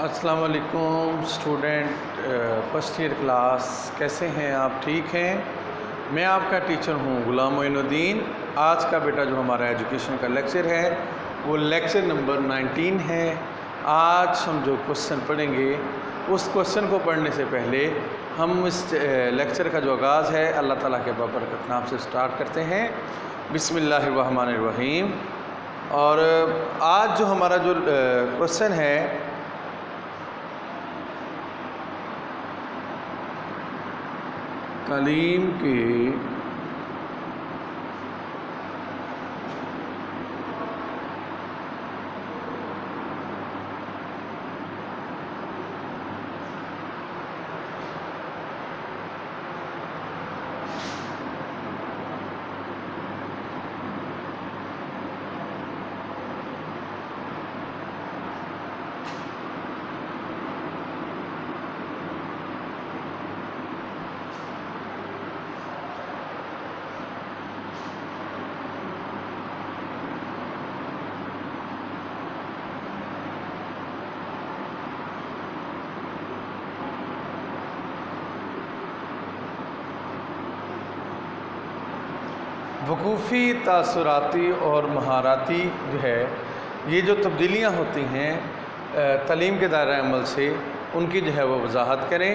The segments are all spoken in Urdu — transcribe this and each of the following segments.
السلام علیکم اسٹوڈنٹ فرسٹ ایئر کلاس، کیسے ہیں آپ؟ ٹھیک ہیں؟ میں آپ کا ٹیچر ہوں غلام معین الدین۔ آج کا بیٹا جو ہمارا ایجوکیشن کا لیکچر ہے وہ لیکچر نمبر 19 ہے۔ آج ہم جو کوشچن پڑھیں گے اس کوشچن کو پڑھنے سے پہلے ہم اس لیکچر کا جو آغاز ہے اللہ تعالیٰ کے بابرکت نام سے سٹارٹ کرتے ہیں۔ بسم اللہ الرحمن الرحیم۔ اور آج جو ہمارا جو کوشچن ہے تعلیم کے وقوفی، تاثراتی اور مہارتی جو ہے یہ جو تبدیلیاں ہوتی ہیں تعلیم کے دائرہ عمل سے، ان کی جو ہے وہ وضاحت کریں۔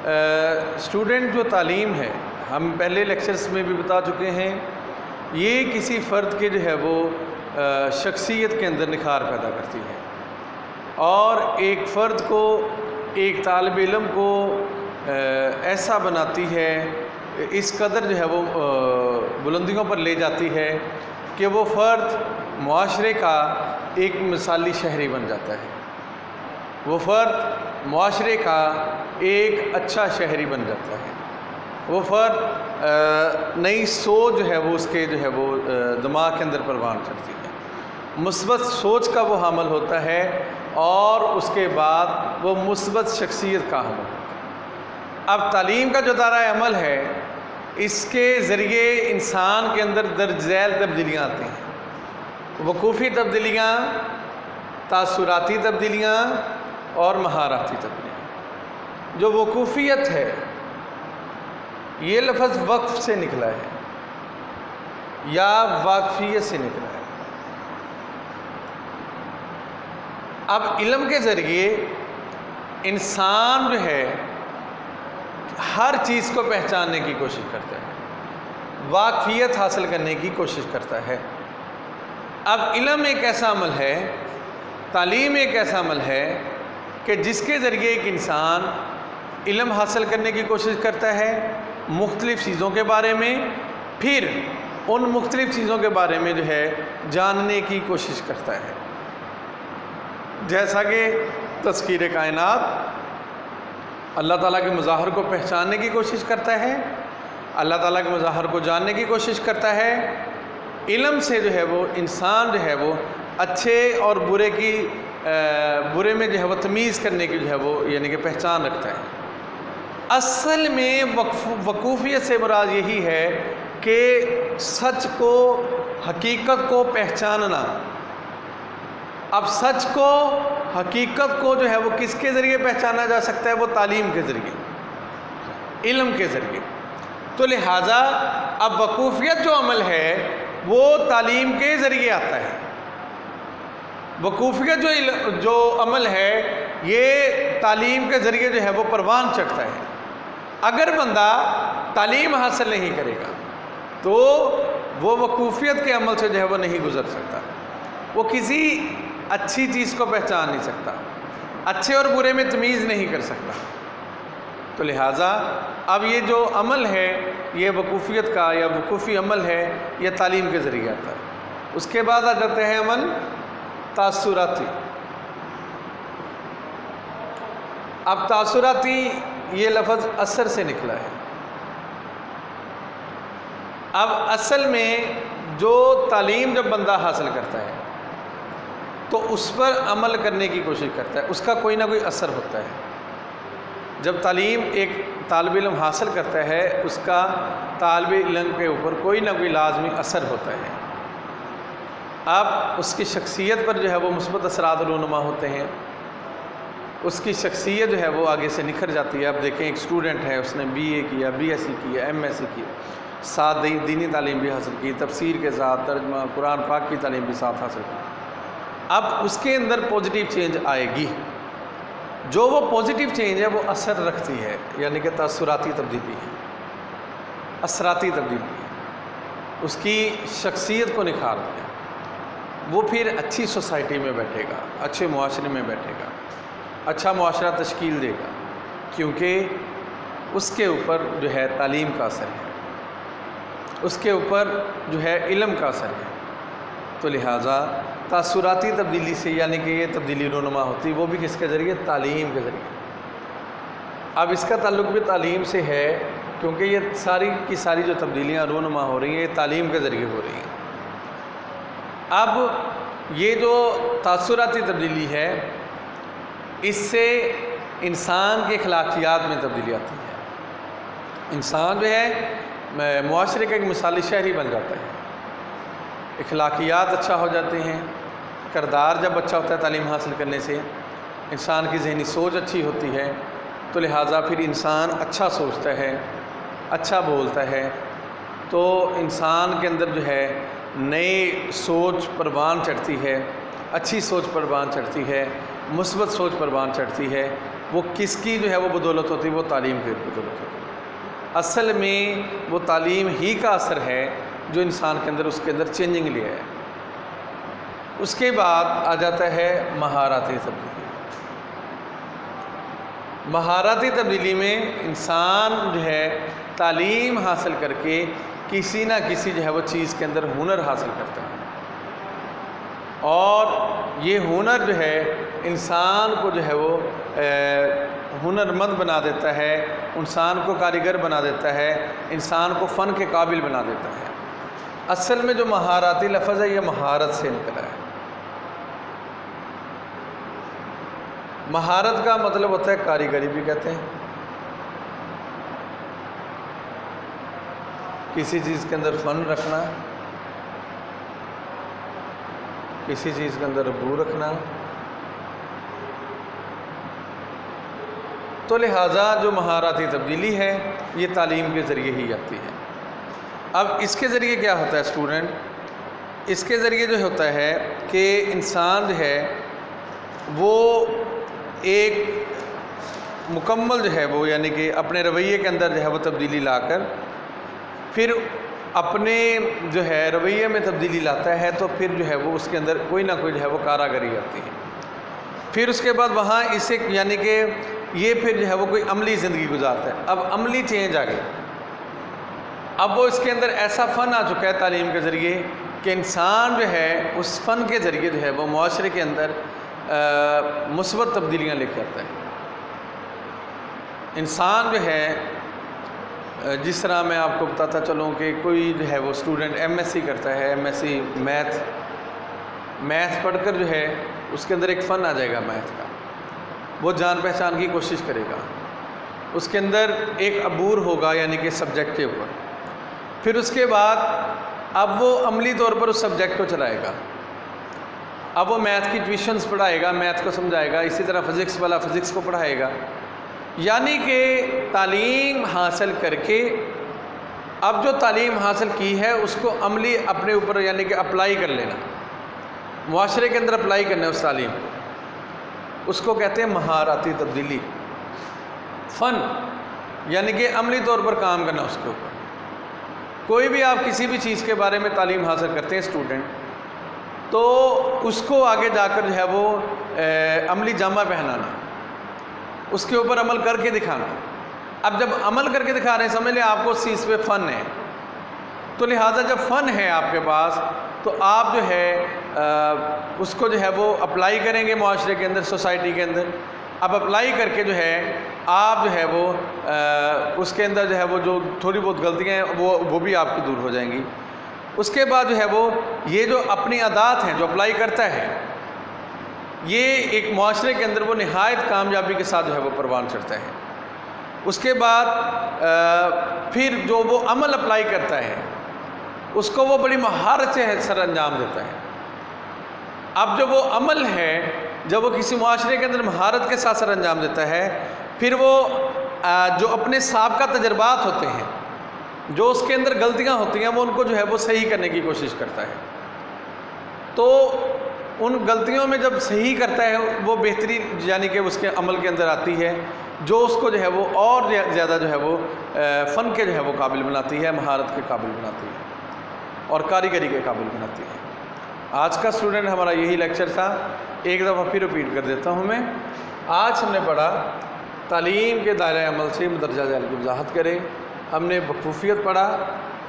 اسٹوڈنٹ جو تعلیم ہے، ہم پہلے لیکچرز میں بھی بتا چکے ہیں، یہ کسی فرد کے جو ہے وہ شخصیت کے اندر نکھار پیدا کرتی ہے اور ایک فرد کو، ایک طالب علم کو ایسا بناتی ہے، اس قدر جو ہے وہ بلندیوں پر لے جاتی ہے کہ وہ فرد معاشرے کا ایک مثالی شہری بن جاتا ہے، وہ فرد معاشرے کا ایک اچھا شہری بن جاتا ہے، وہ فرد نئی سوچ جو ہے وہ اس کے جو ہے وہ دماغ کے اندر پروان چڑھتی ہے، مثبت سوچ کا وہ حامل ہوتا ہے اور اس کے بعد وہ مثبت شخصیت کا حامل ہوتا ہے۔ اب تعلیم کا جو دائرہ عمل ہے، اس کے ذریعے انسان کے اندر درج ذیل تبدیلیاں آتی ہیں، وقوفی تبدیلیاں، تاثراتی تبدیلیاں اور مہارتی تبدیلیاں۔ جو وقوفیت ہے، یہ لفظ وقف سے نکلا ہے یا واقفیت سے نکلا ہے۔ اب علم کے ذریعے انسان جو ہے ہر چیز کو پہچاننے کی کوشش کرتا ہے، واقفیت حاصل کرنے کی کوشش کرتا ہے۔ اب علم ایک ایسا عمل ہے، تعلیم ایک ایسا عمل ہے کہ جس کے ذریعے ایک انسان علم حاصل کرنے کی کوشش کرتا ہے مختلف چیزوں کے بارے میں، پھر ان مختلف چیزوں کے بارے میں جو ہے جاننے کی کوشش کرتا ہے، جیسا کہ تذکیر کائنات اللہ تعالیٰ کے مظاہر کو پہچاننے کی کوشش کرتا ہے، اللہ تعالیٰ کے مظاہر کو جاننے کی کوشش کرتا ہے۔ علم سے جو ہے وہ انسان جو ہے وہ اچھے اور برے میں جو ہے وہ تمیز کرنے کی جو ہے وہ یعنی کہ پہچان رکھتا ہے۔ اصل میں وقوفیت سے مراد یہی ہے کہ سچ کو، حقیقت کو پہچاننا۔ اب سچ کو، حقیقت کو جو ہے وہ کس کے ذریعے پہچانا جا سکتا ہے؟ وہ تعلیم کے ذریعے، علم کے ذریعے۔ تو لہٰذا اب وقوفیت جو عمل ہے وہ تعلیم کے ذریعے آتا ہے۔ وقوفیت جو عمل ہے یہ تعلیم کے ذریعے جو ہے وہ پروان چڑھتا ہے۔ اگر بندہ تعلیم حاصل نہیں کرے گا تو وہ وقوفیت کے عمل سے جو ہے وہ نہیں گزر سکتا، وہ کسی اچھی چیز کو پہچان نہیں سکتا، اچھے اور برے میں تمیز نہیں کر سکتا۔ تو لہٰذا اب یہ جو عمل ہے یہ وقوفیت کا یا وقوفی عمل ہے، یہ تعلیم کے ذریعے آتا ہے۔ اس کے بعد آ جاتے ہیں عمل تاثراتی۔ اب تاثراتی یہ لفظ اثر سے نکلا ہے۔ اب اصل میں جو تعلیم جب بندہ حاصل کرتا ہے تو اس پر عمل کرنے کی کوشش کرتا ہے، اس کا کوئی نہ کوئی اثر ہوتا ہے۔ جب تعلیم ایک طالب علم حاصل کرتا ہے اس کا طالب علم کے اوپر کوئی نہ کوئی لازمی اثر ہوتا ہے۔ اب اس کی شخصیت پر جو ہے وہ مثبت اثرات رونما ہوتے ہیں، اس کی شخصیت جو ہے وہ آگے سے نکھر جاتی ہے۔ اب دیکھیں ایک اسٹوڈنٹ ہے، اس نے BA کیا، BSc کیا، MSc کیا، ساتھ دینی تعلیم بھی حاصل کی، تفسیر کے ساتھ ترجمہ قرآن پاک کی تعلیم بھی ساتھ حاصل کی۔ اب اس کے اندر پازیٹیو چینج آئے گی، جو وہ پازیٹیو چینج ہے وہ اثر رکھتی ہے، یعنی کہ تاثراتی تبدیلی ہے، اثراتی تبدیلی ہے، اس کی شخصیت کو نکھارتی ہے۔ وہ پھر اچھی سوسائٹی میں بیٹھے گا، اچھے معاشرے میں بیٹھے گا، اچھا معاشرہ تشکیل دے گا، کیونکہ اس کے اوپر جو ہے تعلیم کا اثر ہے، اس کے اوپر جو ہے علم کا اثر ہے۔ تو لہٰذا تاثراتی تبدیلی سے، یعنی کہ یہ تبدیلی رونما ہوتی وہ بھی کس کے ذریعے؟ تعلیم کے ذریعے۔ اب اس کا تعلق بھی تعلیم سے ہے، کیونکہ یہ ساری کی ساری جو تبدیلیاں رونما ہو رہی ہیں یہ تعلیم کے ذریعے ہو رہی ہیں۔ اب یہ جو تاثراتی تبدیلی ہے، اس سے انسان کے اخلاقیات میں تبدیلی آتی ہے۔ انسان جو ہے معاشرے کا ایک مثالی شہری بن جاتا ہے، اخلاقیات اچھا ہو جاتے ہیں، کردار جب اچھا ہوتا ہے تعلیم حاصل کرنے سے، انسان کی ذہنی سوچ اچھی ہوتی ہے، تو لہٰذا پھر انسان اچھا سوچتا ہے، اچھا بولتا ہے، تو انسان کے اندر جو ہے نئی سوچ پروان چڑھتی ہے، اچھی سوچ پروان چڑھتی ہے، مثبت سوچ پروان چڑھتی ہے۔ وہ کس کی جو ہے وہ بدولت ہوتی ہے؟ وہ تعلیم کی بدولت ہوتی ہے۔ اصل میں وہ تعلیم ہی کا اثر ہے جو انسان کے اندر اس کے اندر چینجنگ لیا ہے۔ اس کے بعد آ جاتا ہے مہارتی تبدیلی۔ مہارتی تبدیلی میں انسان جو ہے تعلیم حاصل کر کے کسی نہ کسی جو ہے وہ چیز کے اندر ہنر حاصل کرتا ہے، اور یہ ہنر جو ہے انسان کو جو ہے وہ ہنرمند بنا دیتا ہے، انسان کو کاریگر بنا دیتا ہے، انسان کو فن کے قابل بنا دیتا ہے۔ اصل میں جو مہارتی لفظ ہے یہ مہارت سے نکلا ہے۔ مہارت کا مطلب ہوتا ہے کاریگری بھی کہتے ہیں، کسی چیز کے اندر فن رکھنا، کسی چیز کے اندر ربو رکھنا۔ تو لہٰذا جو مہارتی تبدیلی ہے یہ تعلیم کے ذریعے ہی آتی ہے۔ اب اس کے ذریعے کیا ہوتا ہے اسٹوڈنٹ؟ اس کے ذریعے جو ہوتا ہے کہ انسان جو ہے وہ ایک مکمل جو ہے وہ، یعنی کہ اپنے رویے کے اندر جو ہے وہ تبدیلی لا کر پھر اپنے جو ہے رویے میں تبدیلی لاتا ہے، تو پھر جو ہے وہ اس کے اندر کوئی نہ کوئی جو ہے وہ کاراگری آتی ہے۔ پھر اس کے بعد وہاں اسے، یعنی کہ یہ پھر جو ہے وہ کوئی عملی زندگی گزارتا ہے۔ اب عملی چینج آ گئی، اب وہ اس کے اندر ایسا فن آ چکا ہے تعلیم کے ذریعے کہ انسان جو ہے اس فن کے ذریعے جو ہے وہ معاشرے کے اندر مثبت تبدیلیاں لے کے آتا ہے۔ انسان جو ہے جس طرح میں آپ کو بتاتا چلوں کہ کوئی جو ہے وہ اسٹوڈنٹ MSc کرتا ہے، MSc میتھ پڑھ کر جو ہے اس کے اندر ایک فن آ جائے گا میتھ کا، وہ جان پہچان کی کوشش کرے گا، اس کے اندر ایک عبور ہوگا، یعنی کہ سبجیکٹ کے اوپر۔ پھر اس کے بعد اب وہ عملی طور پر اس سبجیکٹ کو چلائے گا، اب وہ میتھ کی ٹیوشنز پڑھائے گا، میتھ کو سمجھائے گا، اسی طرح فزکس والا فزکس کو پڑھائے گا۔ یعنی کہ تعلیم حاصل کر کے اب جو تعلیم حاصل کی ہے اس کو عملی اپنے اوپر، یعنی کہ اپلائی کر لینا، معاشرے کے اندر اپلائی کرنا ہے اس تعلیم کو، اس کو کہتے ہیں مہارتی تبدیلی، فن، یعنی کہ عملی طور پر کام کرنا اس کے اوپر۔ کوئی بھی آپ کسی بھی چیز کے بارے میں تعلیم حاصل کرتے ہیں اسٹوڈنٹ، تو اس کو آگے جا کر جو ہے وہ عملی جامہ پہنانا، اس کے اوپر عمل کر کے دکھانا۔ اب جب عمل کر کے دکھا رہے ہیں، سمجھ لیں آپ کو اس چیز پہ فن ہے، تو لہٰذا جب فن ہے آپ کے پاس تو آپ جو ہے اس کو جو ہے وہ اپلائی کریں گے معاشرے کے اندر، سوسائٹی کے اندر۔ اب اپلائی کر کے جو ہے آپ جو ہے وہ اس کے اندر جو ہے وہ جو تھوڑی بہت غلطیاں ہیں وہ بھی آپ کی دور ہو جائیں گی۔ اس کے بعد جو ہے وہ یہ جو اپنی عادات ہیں جو اپلائی کرتا ہے، یہ ایک معاشرے کے اندر وہ نہایت کامیابی کے ساتھ جو ہے وہ پروان چڑھتا ہے۔ اس کے بعد پھر جو وہ عمل اپلائی کرتا ہے اس کو وہ بڑی مہارت سے سر انجام دیتا ہے۔ اب جو وہ عمل ہے جب وہ کسی معاشرے کے اندر مہارت کے ساتھ سر انجام دیتا ہے، پھر وہ جو اپنے سابقہ تجربات ہوتے ہیں، جو اس کے اندر غلطیاں ہوتی ہیں، وہ ان کو جو ہے وہ صحیح کرنے کی کوشش کرتا ہے۔ تو ان غلطیوں میں جب صحیح کرتا ہے وہ بہتری یعنی کہ اس کے عمل کے اندر آتی ہے، جو اس کو جو ہے وہ اور زیادہ جو ہے وہ فن کے جو ہے وہ قابل بناتی ہے، مہارت کے قابل بناتی ہے اور کاریگری کے قابل بناتی ہے۔ آج کا اسٹوڈنٹ ہمارا یہی لیکچر تھا، ایک دفعہ پھر رپیٹ کر دیتا ہوں میں۔ آج ہم نے پڑھا تعلیم کے دائرۂ عمل سے مندرجہ ذیل کی وضاحت کریں۔ ہم نے وقوفیت پڑھا،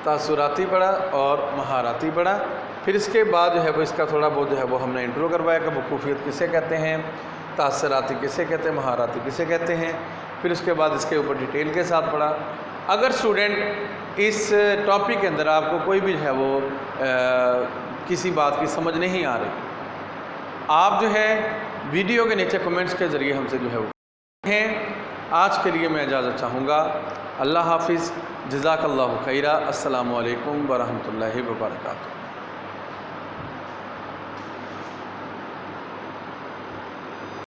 تاثراتی پڑھا اور مہاراتی پڑھا۔ پھر اس کے بعد جو ہے وہ اس کا تھوڑا بہت جو ہے وہ ہم نے انٹرو کروایا کہ وقوفیت کسے کہتے ہیں، تاثراتی کسے کہتے ہیں، مہاراتی کسے کہتے ہیں۔ پھر اس کے بعد اس کے اوپر ڈیٹیل کے ساتھ پڑھا۔ اگر اسٹوڈنٹ اس ٹاپک کے اندر آپ کو کوئی بھی جو ہے وہ کسی بات کی سمجھ نہیں آ رہی، آپ جو ہے ویڈیو کے نیچے کمنٹس کے ذریعے ہم سے جو ہے وہ ہیں۔ آج کے لیے میں اجازت چاہوں گا۔ اللہ حافظ، جزاک اللہ خیرہ۔ السلام علیکم ورحمۃ اللہ وبرکاتہ۔